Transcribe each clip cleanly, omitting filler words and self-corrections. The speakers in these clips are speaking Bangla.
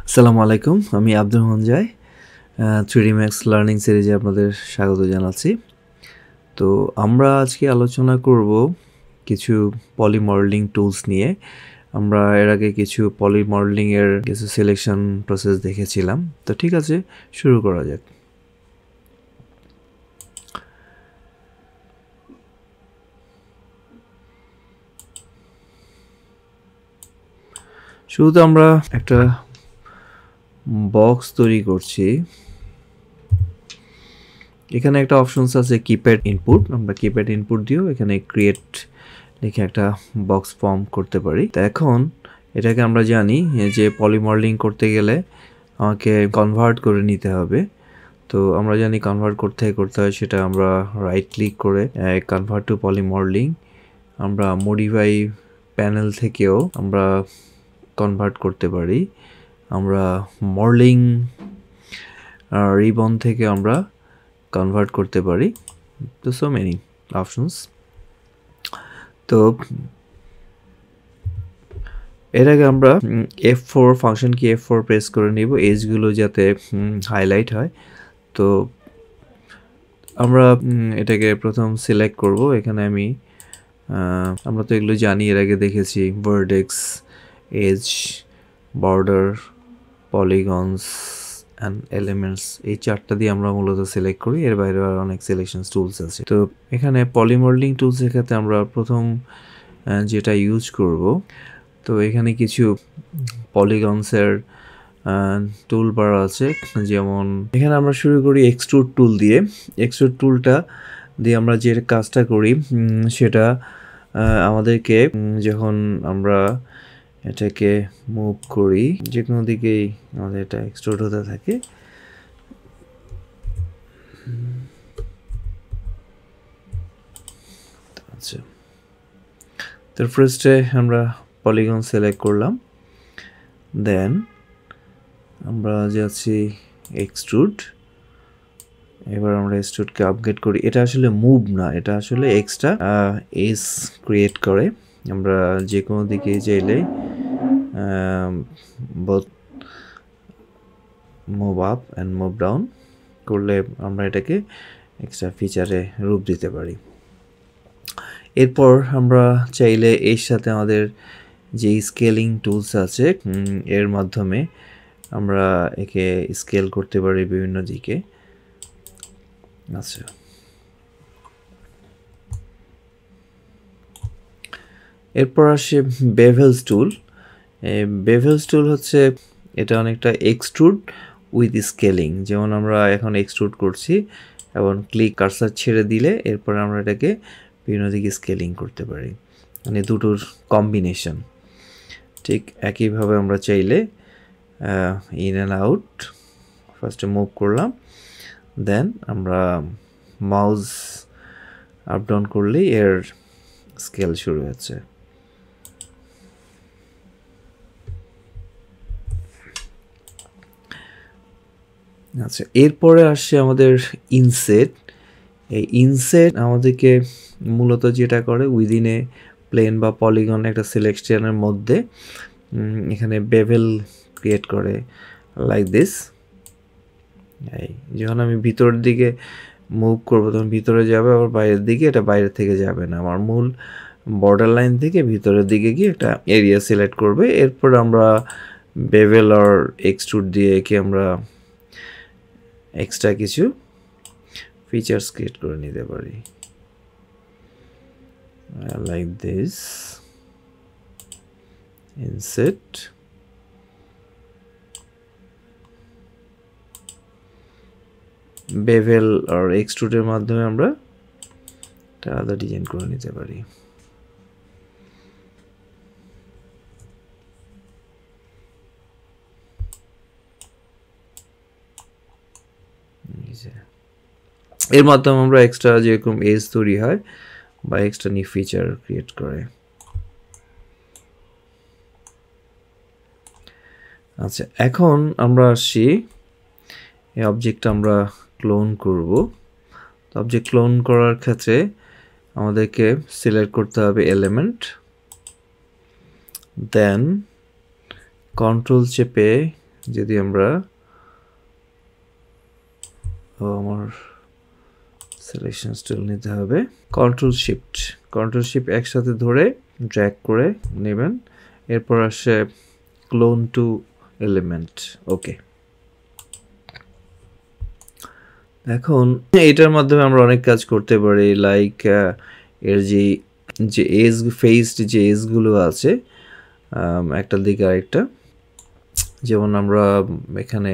আসসালামু আলাইকুম, আমি আব্দুর রহমান জয় 3D Max লার্নিং সিরিজে আপনাদের স্বাগত জানাচ্ছি। তো আমরা আজকে আলোচনা করব কিছু পলি মডেলিং টুলস নিয়ে। আমরা এর আগে কিছু পলি মডেলিংয়ের কিছু সিলেকশন প্রসেস দেখেছিলাম। তো ঠিক আছে, শুরু করা যাক। শুরুতে আমরা একটা বক্স তৈরি করছি। এখানে একটা অপশনস আছে কিপ্যাড ইনপুট। আমরা কিপ্যাড ইনপুট দিয়েও এখানে ক্রিয়েট লিখে একটা বক্স ফর্ম করতে পারি। তো এখন এটাকে আমরা জানি যে পলি মডেলিং করতে গেলে আমাকে কনভার্ট করে নিতে হবে। তো আমরা জানি কনভার্ট করতে হয়, সেটা আমরা রাইট ক্লিক করে কনভার্ট টু পলি মডেলিং, আমরা মডিফাই প্যানেল থেকেও আমরা কনভার্ট করতে পারি। আমরা মডেলিং রিবন থেকে আমরা কনভার্ট করতে পারি। তো সো মেনি অপশনস। তো এর আগে আমরা F4 ফাংশন কি F4 প্রেস করে নিব এজগুলো যাতে হাইলাইট হয়। তো আমরা এটাকে প্রথম সিলেক্ট করব। এখানে আমরা তো এগুলো জানি, এর আগে দেখেছি vertex, edge, border, polygons and elements, এই চারটা দিয়ে আমরা মূলত সিলেক্ট করি। এর বাইরে আর অনেক সিলেকশন টুলস আছে। তো এখানে পলি মডেলিং টুলসের ক্ষেত্রে আমরা প্রথম যেটা ইউজ করব, তো এখানে কিছু পলিগনসের টুল বার আছে। যেমন এখানে আমরা শুরু করি এক্সট্রুড টুল দিয়ে। এক্সট্রুড টুলটা দিয়ে আমরা যে কাজটা করি সেটা আমাদেরকে যখন আমরা এটাকে মুভ করি, যে কোনো দিকেই আমাদের এটা এক্সট্রুড হতে থাকে। আচ্ছা, তো ফার্স্টে আমরা পলিগন সিলেক্ট করলাম, দেন আমরা যাচ্ছি এক্সট্রুড। এবার আমরা এক্সট্রুডকে আপগ্রেড করি। এটা আসলে মুভ না, এটা আসলে এক্সট্রা এজ ক্রিয়েট করে। আমরা যে কোনো দিকে চাইলে both move up and move down করলে আমরা এটাকে এক্সট্রা ফিচারে রূপ দিতে পারি। এরপর আমরা চাইলে এর সাথে আমাদের যে স্কেলিং টুলস আছে এর মাধ্যমে আমরা একে স্কেল করতে পারি বিভিন্ন দিকে। আচ্ছা, এরপর আসে বেভেলস টুল। বেভেলস টুল হচ্ছে এটা অনেকটা এক্সট্রুড উইথ স্কেলিং। যেমন আমরা এখন এক্সট্রুড করছি এবং ক্লিক কার্সার ছেড়ে দিলে এরপর আমরা এটাকে বিভিন্ন দিকে স্কেলিং করতে পারি, মানে দুটোর কম্বিনেশন। ঠিক একইভাবে আমরা চাইলে ইন অ্যান্ড আউট ফার্স্টে মুভ করলাম, দেন আমরা মাউস আপ ডাউন করলেই এর স্কেল শুরু হচ্ছে। আচ্ছা, এরপরে আসছে আমাদের ইনসেট। এই ইনসেট আমাদেরকে মূলত যেটা করে, উইদিনে প্লেন বা পলিগন একটা সিলেকশনের মধ্যে এখানে বেভেল ক্রিয়েট করে লাইক দিস। এই যখন আমি ভিতরের দিকে মুভ করবো তখন ভিতরে যাবে, আবার বাইরের দিকে এটা বাইরের থেকে যাবে না। আমার মূল বর্ডার লাইন থেকে ভিতরের দিকে গিয়ে একটা এরিয়া সিলেক্ট করবে। এরপর আমরা বেভেল আর এক্সট্রুড দিয়ে একে আমরা এক্সট্রা কিছু ফিচার্স ক্রিয়েট করে নিতে পারি লাইক দিস। ইনসেট, বেভেল আর এক্সট্রুডের মাধ্যমে আমরা একটা আলাদা ডিজাইন করে নিতে পারি। এর মাধ্যমে আমরা এক্সট্রা যেরকম এজ তৈরি হয় বা এক্সট্রা নিউ ফিচার ক্রিয়েট করে। আচ্ছা, এখন আমরা আসছি এই অবজেক্টটা আমরা ক্লোন করব। তো অবজেক্ট ক্লোন করার ক্ষেত্রে আমাদেরকে সিলেক্ট করতে হবে এলিমেন্ট, দেন কন্ট্রোল চেপে যদি আমরা আমার সিলেকশন টুল নিতে হবে, কন্ট্রোল শিফট একসাথে ধরে ড্র্যাগ করে নেবেন, এরপর আসে ক্লোন টু এলিমেন্ট। ওকে, এখন এটার মাধ্যমে আমরা অনেক কাজ করতে পারি, লাইক এর যে এজ ফেসড যে এজগুলো আছে একটা দিকে আরেকটা, যেমন আমরা এখানে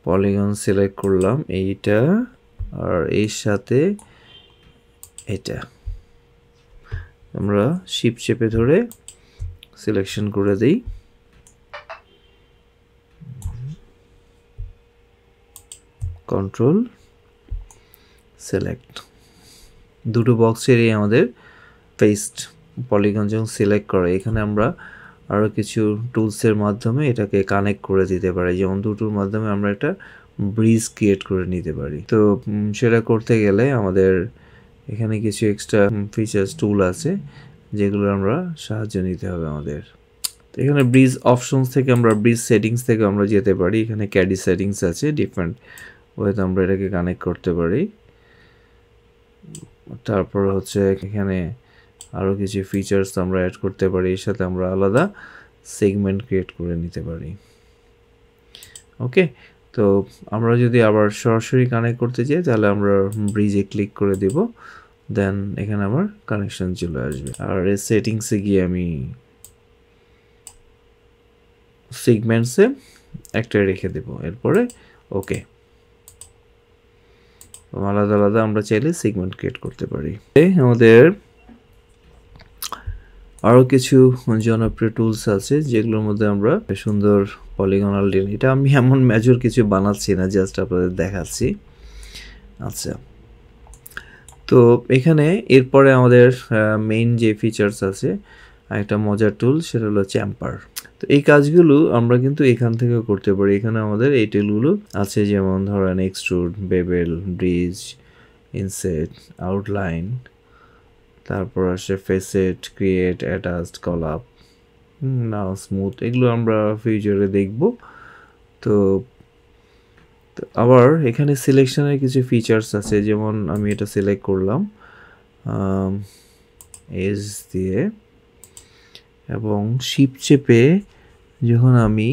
পলিগন সিলেক্ট করলাম এইটা, আর এর সাথে এটা আমরা শিফট চেপে ধরে সিলেকশন করে দিই। কন্ট্রোল সিলেক্ট, দুটো বক্সেরই আমাদের ফেসড পলিগন যখন সিলেক্ট করে, এখানে আমরা আরও কিছু টুলসের মাধ্যমে এটাকে কানেক্ট করে দিতে পারি, যেমন দুটোর মাধ্যমে আমরা একটা ব্রিজ ক্রিয়েট করে নিতে পারি। তো সেটা করতে গেলে আমাদের এখানে কিছু এক্সট্রা ফিচার্স টুল আছে যেগুলো আমরা সাহায্য নিতে হবে আমাদের। তো এখানে ব্রিজ অপশনস থেকে আমরা ব্রিজ সেটিংস থেকে আমরা যেতে পারি, এখানে ক্যাডি সেটিংস আছে, ডিফারেন্ট ওয়েতে আমরা এটাকে কানেক্ট করতে পারি। তারপর হচ্ছে এখানে আরও কিছু ফিচার্স আমরা অ্যাড করতে পারি, এর সাথে আমরা আলাদা সেগমেন্ট ক্রিয়েট করে নিতে পারি। ওকে, তো আমরা যদি আবার সরাসরি কানেক্ট করতে চাই তাহলে আমরা ব্রিজে ক্লিক করে দেব, দেন এখানে আমার কানেকশন চলে আসবে। আর এই সেটিংসে গিয়ে আমি সেগমেন্টসে একটা রেখে দেব, এরপরে ওকে, আলাদা আলাদা আমরা চাইলে সেগমেন্ট ক্রিয়েট করতে পারি। আমাদের আরও কিছু জনপ্রিয় টুলস আছে যেগুলোর মধ্যে আমরা সুন্দর পলিগনাল ডিজাইন, এটা আমি এমন মেজর কিছু বানাচ্ছি না, জাস্ট আপনাদের দেখাচ্ছি। আচ্ছা, তো এখানে এরপরে আমাদের মেইন যে ফিচার্স আছে একটা মজার টুল, সেটা হলো চ্যাম্পার। তো এই কাজগুলো আমরা কিন্তু এখান থেকেও করতে পারি, এখানে আমাদের এই টুলগুলো আছে, যেমন ধরেন extrude, bevel, bridge, inset, outline, তারপর আসে ফেসেট, ক্রিয়েট, অ্যাটাচড, কলাপ, নাও স্মুথ, এগুলো আমরা ফিউচারে দেখব। তো আবার এখানে সিলেকশনের কিছু ফিচার্স আছে, যেমন আমি এটা সিলেক্ট করলাম এজ দিয়ে, এবং শিপ চেপে যখন আমি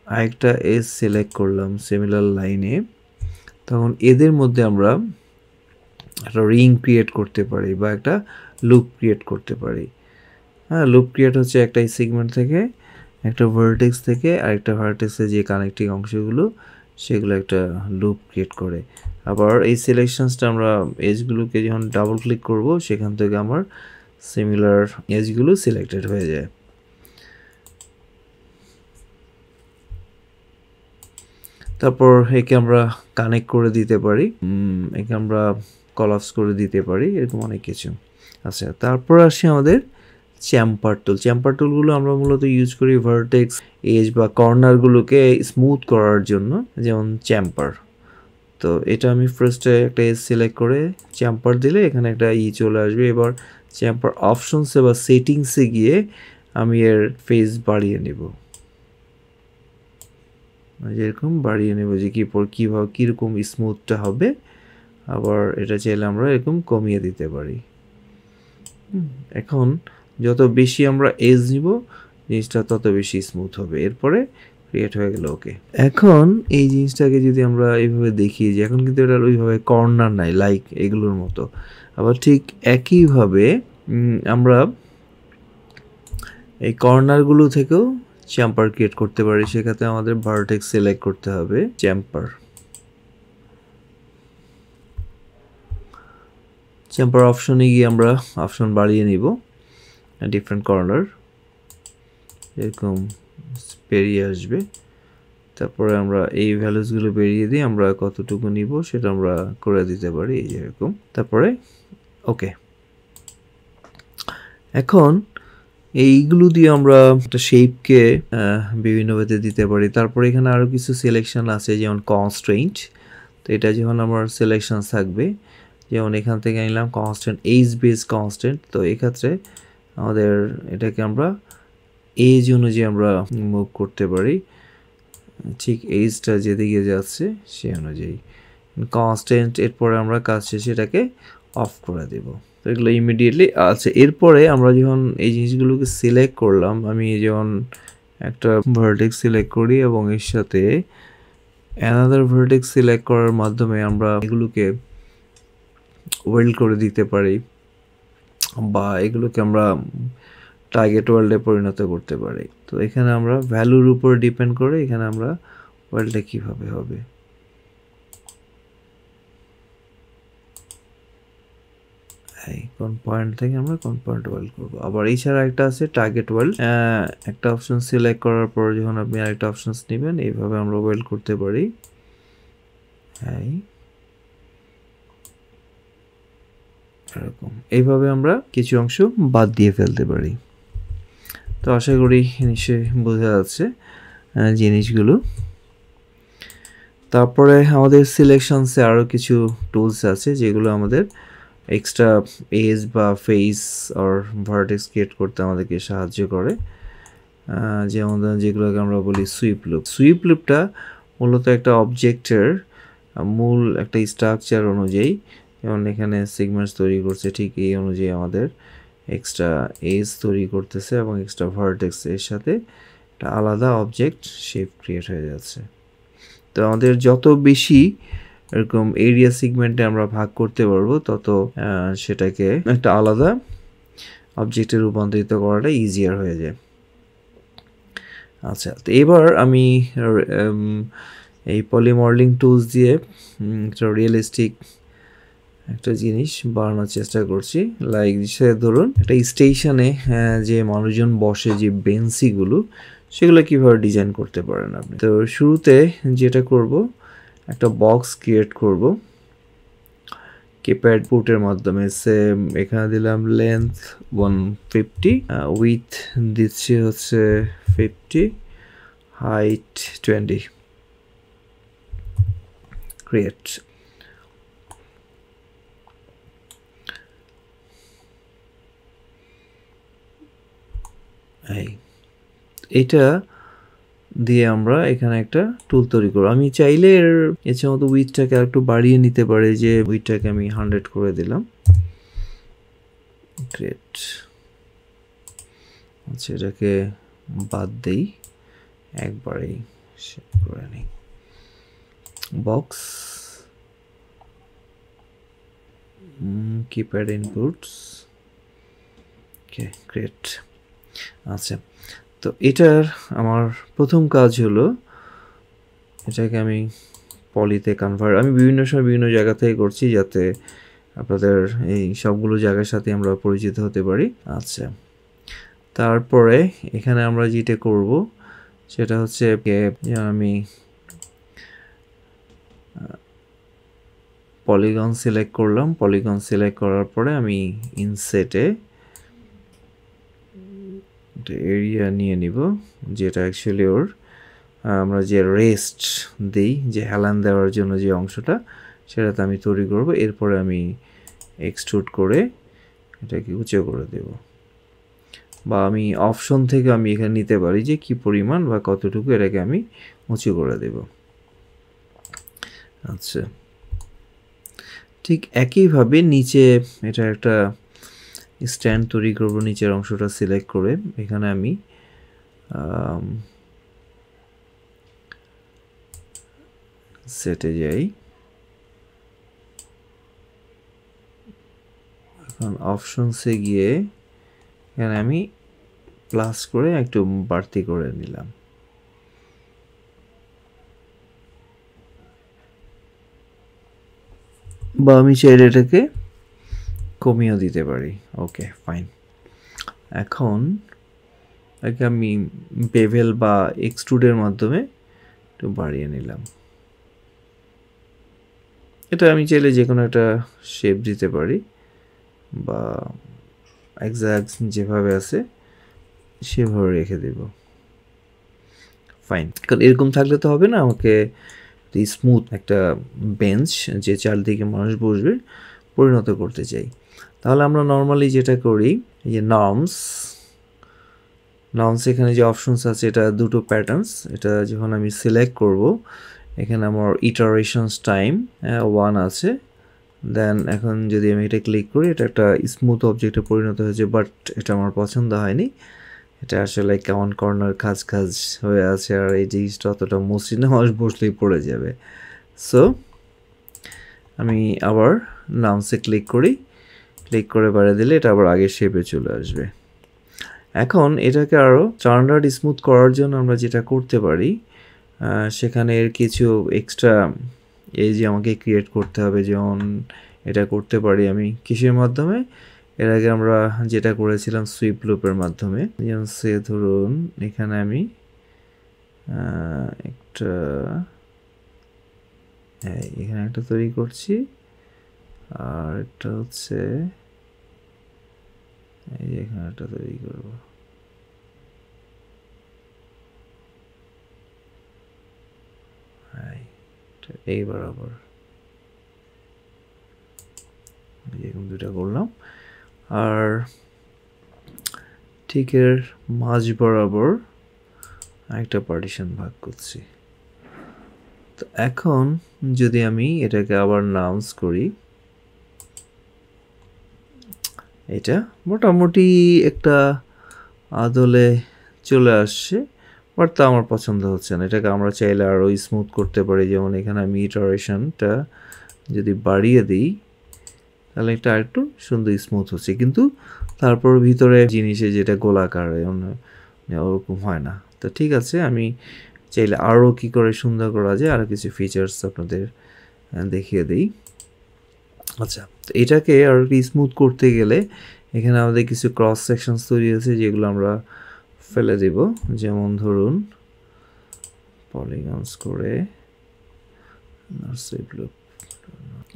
আরেকটা এজ সিলেক্ট করলাম সিমিলার লাইনে, তখন এদের মধ্যে আমরা একটা রিং ক্রিয়েট করতে পারি বা একটা লুপ ক্রিয়েট করতে পারি। হ্যাঁ, লুপ ক্রিয়েট হচ্ছে একটা সেগমেন্ট থেকে, একটা ভার্টেক্স থেকে আরেকটা ভার্টেক্সে যে কানেক্টিং অংশগুলো সেগুলো একটা লুপ ক্রিয়েট করে। আবার এই সিলেকশনসটা আমরা এজগুলোকে যখন ডাবল ক্লিক করব, সেখান থেকে আমার সিমিলার এজগুলো সিলেক্টেড হয়ে যায়। তারপর একে আমরা কানেক্ট করে দিতে পারি, একে আমরা কলাপস করে দিতে পারি, এরকম অনেক কিছু। আচ্ছা, তারপর আসি আমাদের চ্যাম্পার টুল। চ্যাম্পার টুলগুলো আমরা মূলত ইউজ করি ভার্টেক্স, এজ বা কর্নারগুলোকে স্মুথ করার জন্য, যেমন চ্যাম্পার। তো এটা আমি ফার্স্টে একটা এজ সিলেক্ট করে চ্যাম্পার দিলে এখানে একটা চলে আসবে। এবার চ্যাম্পার অপশনসে বা সেটিংসে গিয়ে আমি এর ফেস বাড়িয়ে নেব, যেরকম বাড়িয়ে নেব যে কীভাবে কীরকম স্মুথটা হবে। আবার এটা চাইলে আমরা এরকম কমিয়ে দিতে পারি। এখন যত বেশি আমরা এজ নিব, জিনিসটা তত বেশি স্মুথ হবে। এরপরে ক্রিয়েট হয়ে গেল। ওকে, এখন এই জিনিসটাকে যদি আমরা এইভাবে দেখি, যে এখন কিন্তু এটার ওইভাবে কর্নার নাই লাইক এগুলোর মতো। আবার ঠিক একইভাবে আমরা এই কর্নারগুলো থেকেও চ্যাম্পার ক্রিয়েট করতে পারি। সেক্ষেত্রে আমাদের ভার্টেক্স সিলেক্ট করতে হবে, চ্যাম্পার অপশনে গিয়ে আমরা অপশন বাড়িয়ে নিব, ডিফারেন্ট কর্নার এরকম বেরিয়ে আসবে। তারপরে আমরা এই ভ্যালুসগুলো বেরিয়ে দিয়ে আমরা কতটুকু নিব সেটা আমরা করে দিতে পারি, এই যেরকম। তারপরে ওকে, এখন এইগুলো দিয়ে আমরা একটা শেপকে বিভিন্নভাবে দিতে পারি। তারপরে এখানে আরও কিছু সিলেকশন আছে, যেমন কনস্ট্রেইন্ট। তো এটা যখন আমার সিলেকশন থাকবে, যেমন এখান থেকে নিলাম কনস্ট্যান্ট, এইজ বেস কনস্ট্যান্ট। তো এক্ষেত্রে আমাদের এটাকে আমরা এজ অনুযায়ী আমরা মুভ করতে পারি। ঠিক এইজটা যেদিকে যাচ্ছে সে অনুযায়ী কনস্ট্যান্ট, এরপরে আমরা কাজ শেষে এটাকে অফ করে দেব। তো এগুলো ইমিডিয়েটলি আচ্ছা, এরপরে আমরা যখন এই জিনিসগুলোকে সিলেক্ট করলাম, আমি যখন একটা ভার্টেক্স সিলেক্ট করি এবং এর সাথে অ্যানাদার ভার্টেক্স সিলেক্ট করার মাধ্যমে আমরা এগুলোকে ওয়েল্ড করে দিতে পারি বা এগুলোকে আমরা টার্গেট ওয়ার্ল্ডে পরিণত করতে পারি। তো এখানে আমরা ভ্যালুর উপর ডিপেন্ড করে এখানে আমরা ওয়ার্ল্ডটা কীভাবে হবে, কোন পয়েন্ট থেকে আমরা কোন পয়েন্ট ওয়েল্ড করবো। আবার এছাড়া একটা আছে টার্গেট ওয়েল্ড, একটা অপশন সিলেক্ট করার পর যখন আপনি আরেকটা অপশন নেবেন এইভাবে আমরা ওয়েল্ড করতে পারি। হ্যাঁ, এরকম এইভাবে আমরা কিছু অংশ বাদ দিয়ে ফেলতে পারি। তো আশা করি নিশ্চয়ই বোঝা যাচ্ছে জিনিসগুলো। তারপরে আমাদের সিলেকশনসে আরও কিছু টুলস আছে যেগুলো আমাদের এক্সট্রা এজ বা ফেস আর ভার্টেক্স ক্রিয়েট করতে আমাদেরকে সাহায্য করে, যেমন যেগুলোকে আমরা বলি সুইপ লুপ। সুইপ লুপটা মূলত একটা অবজেক্টের মূল একটা স্ট্রাকচার অনুযায়ী, যেমন এখানে সিগমেন্টস তৈরি করছে ঠিক এই অনুযায়ী আমাদের এক্সট্রা এজ তৈরি করতেছে এবং এক্সট্রা ভার্টেক্স এর সাথে একটা আলাদা অবজেক্ট শেপ ক্রিয়েট হয়ে যাচ্ছে। তো আমাদের যত বেশি এরকম এরিয়া সিগমেন্টে আমরা ভাগ করতে পারবো তত সেটাকে একটা আলাদা অবজেক্টে রূপান্তরিত করাটা ইজিয়ার হয়ে যায়। আচ্ছা, তো এবার আমি এই পলিমডেলিং টুলস দিয়ে একটা রিয়েলিস্টিক একটা জিনিস বানানোর চেষ্টা করছি। লাইক ধরুন একটা স্টেশনে যে মানুষজন বসে, যে বেঞ্চিগুলো, সেগুলো কীভাবে ডিজাইন করতে পারেন আপনি। তো শুরুতে যেটা করব, একটা বক্স ক্রিয়েট করব কিপ্যাড পুটের মাধ্যমে। সেম এখানে দিলাম লেন্থ 150, উইথ দিচ্ছি হচ্ছে 50, হাইট 20, ক্রিয়েট। এটা দিয়ে আমরা এখানে একটা টুল তৈরি করব। আমি চাইলে এর মতো উইথটাকে আর একটু বাড়িয়ে নিতে পারি, যে উইথটাকে আমি 100 করে দিলাম। গ্রেট। আচ্ছা, এটাকে বাদ দেই, একবারেই সেভ করে নিই। বক্স, কিপ্যাড ইনপুটস, ওকে, গ্রেট। আচ্ছা, তো এটার আমার প্রথম কাজ হলো এটাকে আমি পলিতে কনভার্ট, আমি বিভিন্ন সময় বিভিন্ন জায়গা থেকে করছি যাতে আপনাদের এই সবগুলো জায়গার সাথে আমরা পরিচিত হতে পারি। আচ্ছা, তারপরে এখানে আমরা যেটা করব সেটা হচ্ছে আমি পলিগন সিলেক্ট করলাম। পলিগন সিলেক্ট করার পরে আমি ইনসেটে এরিয়া নিয়ে নিব, যেটা অ্যাকচুয়ালি ওর আমরা যে রেস্ট দিই, যে হেলান দেওয়ার জন্য যে অংশটা, সেটাতে আমি তৈরি করব। এরপরে আমি এক্সট্রুড করে এটাকে উঁচু করে দেব, বা আমি অপশন থেকে আমি এখানে নিতে পারি যে কি পরিমাণ বা কতটুকু এটাকে আমি উঁচু করে দেব। আচ্ছা, ঠিক একইভাবে নিচে এটা একটা স্ট্যান্ড তৈরি করব। নিচের অংশটা সিলেক্ট করে এখানে আমি সেটে যাই। এখন অপশনসে গিয়ে এখানে আমি প্লাস করে একটু বাড়তি করে নিলাম। বা আমি চাইলে এটাকে কমিয়েও দিতে পারি। ওকে, ফাইন। এখন একে আমি বেভেল বা এক্সট্রুডের মাধ্যমে একটু বাড়িয়ে নিলাম। এটা আমি চাইলে যে কোনো একটা শেপ দিতে পারি, বা এক্সাক্ট যেভাবে আছে সেভাবে রেখে দেব। ফাইন। কারণ এরকম থাকলে তো হবে না, আমাকে স্মুথ একটা বেঞ্চ যে চারদিকে মানুষ বসবে পরিণত করতে চাই। তাহলে আমরা নর্মালি যেটা করি, যে নর্মস, নাউন্স এখানে যে অপশনস আছে এটা দুটো প্যাটার্নস, এটা যখন আমি সিলেক্ট করব এখানে আমার ইটারেশনস টাইম 1 আছে। দেন এখন যদি আমি এটা ক্লিক করি এটা একটা স্মুথ অবজেক্টে পরিণত হয়েছে, বাট এটা আমার পছন্দ হয়নি। এটা আসলে কেমন কর্নার খাজ খাজ হয়ে আছে, আর এই জিনিসটা অতটা মসৃণ না, মানুষ বসলেই পড়ে যাবে। সো আমি আবার নাউন্সে ক্লিক করি, ক্লিক করে বাড়িয়ে দিলে এটা আবার আগের শেপে চলে আসবে। এখন এটাকে আরও স্ট্যান্ডার্ড স্মুথ করার জন্য আমরা যেটা করতে পারি, সেখানে এর কিছু এক্সট্রা যে আমাকে ক্রিয়েট করতে হবে। যেমন এটা করতে পারি আমি কিসের মাধ্যমে, এর আগে আমরা যেটা করেছিলাম সুইপ লুপের মাধ্যমে। যেমন সে ধরুন এখানে আমি একটা এখানে একটা তৈরি করছি, আর একটা হচ্ছে এই যে এখানে একটা তৈরি করব। এই বরাবর এরকম দুটা করলাম, আর ঠিক এর মাঝ বরাবর একটা পার্টিশন ভাগ করছি। তো এখন যদি আমি এটাকে আবার নাউন্স করি, এটা মোটামুটি একটা আদলে চলে আসছে, বাট তা আমার পছন্দ হচ্ছে না। এটাকে আমরা চাইলে আরও স্মুথ করতে পারি। যেমন এখানে আমি ইটারেশনটা যদি বাড়িয়ে দিই তাহলে এটা একটু সুন্দর স্মুথ হচ্ছে, কিন্তু তারপর ভিতরে জিনিসে যেটা গোলাকার ওরকম হয় না। তো ঠিক আছে, আমি চাইলে আরও কী করে সুন্দর করা যায় আরও কিছু ফিচার্স আপনাদের দেখিয়ে দিই। আচ্ছা, তো এটাকে আর কি স্মুথ করতে গেলে এখানে আমাদের কিছু ক্রস সেকশনস তৈরি হয়েছে যেগুলো আমরা ফেলে দেব। যেমন ধরুন পলিগনস করে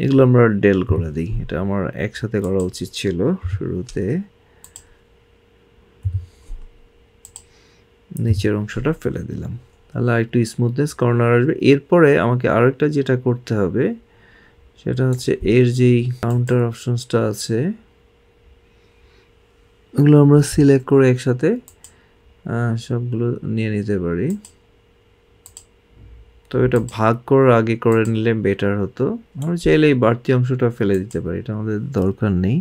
এগুলো আমরা ডেল করে দিই। এটা আমার একসাথে করা উচিত ছিল শুরুতে। নিচের অংশটা ফেলে দিলাম, তাহলে একটু স্মুথনেস কর্নার আসবে। এরপরে আমাকে আরেকটা যেটা করতে হবে সেটা হচ্ছে এর যেই কাউন্টার অপশনসটা আছে ওগুলো আমরা সিলেক্ট করে একসাথে সবগুলো নিয়ে নিতে পারি। তো এটা ভাগ করার আগে করে নিলে বেটার হতো। আমরা চাইলে এই বাড়তি অংশটা ফেলে দিতে পারি, এটা আমাদের দরকার নেই।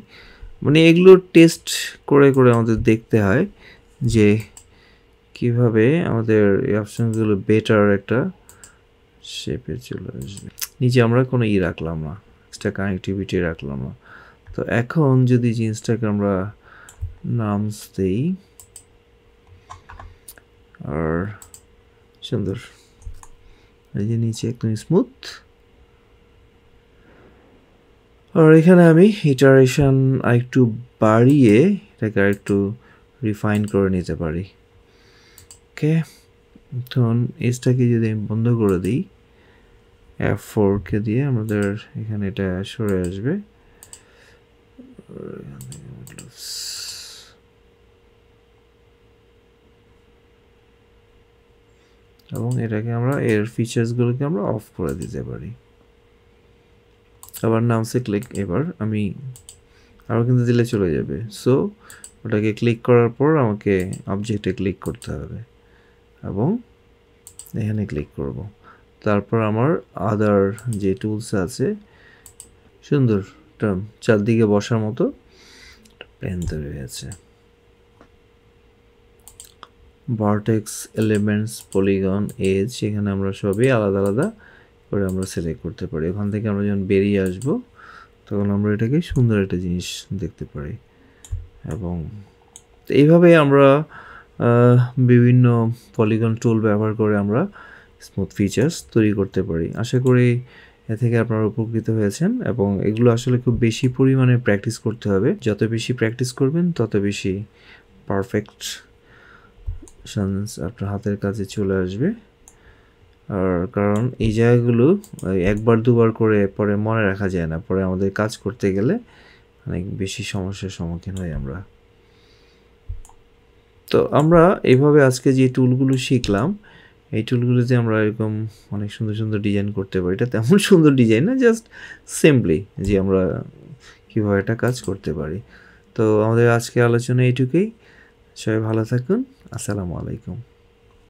মানে এগুলো টেস্ট করে করে আমাদের দেখতে হয় যে কিভাবে আমাদের এই অপশনগুলো বেটার একটা শেপে চলে আসবে। নিচে আমরা কোনো রাখলাম না, এক্সট্রা কানেক্টিভিটি রাখলাম না। তো এখন যদি জিনিসটাকে আমরা নামস দেই, আর সুন্দর এই যে নিচে একদম স্মুথ। আর এখানে আমি ইটারেশন আরেকটু বাড়িয়ে এটাকে আরেকটু রিফাইন করে নিতে পারি। ওকে, তখন এজটাকে যদি আমি বন্ধ করে দিই, F4কে দিয়ে আমাদের এখানে এটা সরে আসবে। এবং এটাকে আমরা এর ফিচার্সগুলোকে আমরা অফ করে দিতে পারি। আবার নামসে ক্লিক, এবার আমি আরও কিন্তু দিলে চলে যাবে। সো ওটাকে ক্লিক করার পর আমাকে অবজেক্টে ক্লিক করতে হবে এবং এখানে ক্লিক করব। তারপর আমার আদার যে টুলস আছে সুন্দর চারদিকে বসার মতো প্লেন তৈরি হয়েছে। ভার্টেক্স, এলিমেন্টস, পলিগন, এজ, এখানে আমরা সবই আলাদা আলাদা করে আমরা সিলেক্ট করতে পারি। ওখান থেকে আমরা যখন বেরিয়ে আসব তখন আমরা এটাকে সুন্দর একটা জিনিস দেখতে পারি। এবং এইভাবে আমরা বিভিন্ন পলিগন টুল ব্যবহার করে আমরা স্মুথ ফিচার্স তৈরি করতে পারি। আশা করি এ থেকে আপনারা উপকৃত হয়েছেন, এবং এগুলো আসলে খুব বেশি পরিমাণে প্র্যাকটিস করতে হবে। যত বেশি প্র্যাকটিস করবেন তত বেশি পারফেক্ট আপনার হাতের কাছে চলে আসবে। আর কারণ এই জায়গাগুলো একবার দুবার করে পরে মনে রাখা যায় না, পরে আমাদের কাজ করতে গেলে অনেক বেশি সমস্যার সম্মুখীন হই আমরা। তো আমরা এইভাবে আজকে যে টুলগুলো শিখলাম, এই টুলগুলোতে আমরা এরকম অনেক সুন্দর সুন্দর ডিজাইন করতে পারি। এটা তেমন সুন্দর ডিজাইন না, জাস্ট সিম্পলি যে আমরা কীভাবে একটা কাজ করতে পারি। তো আমাদের আজকে আলোচনা এইটুকুই। সবাই ভালো থাকুন। আসসালামু আলাইকুম।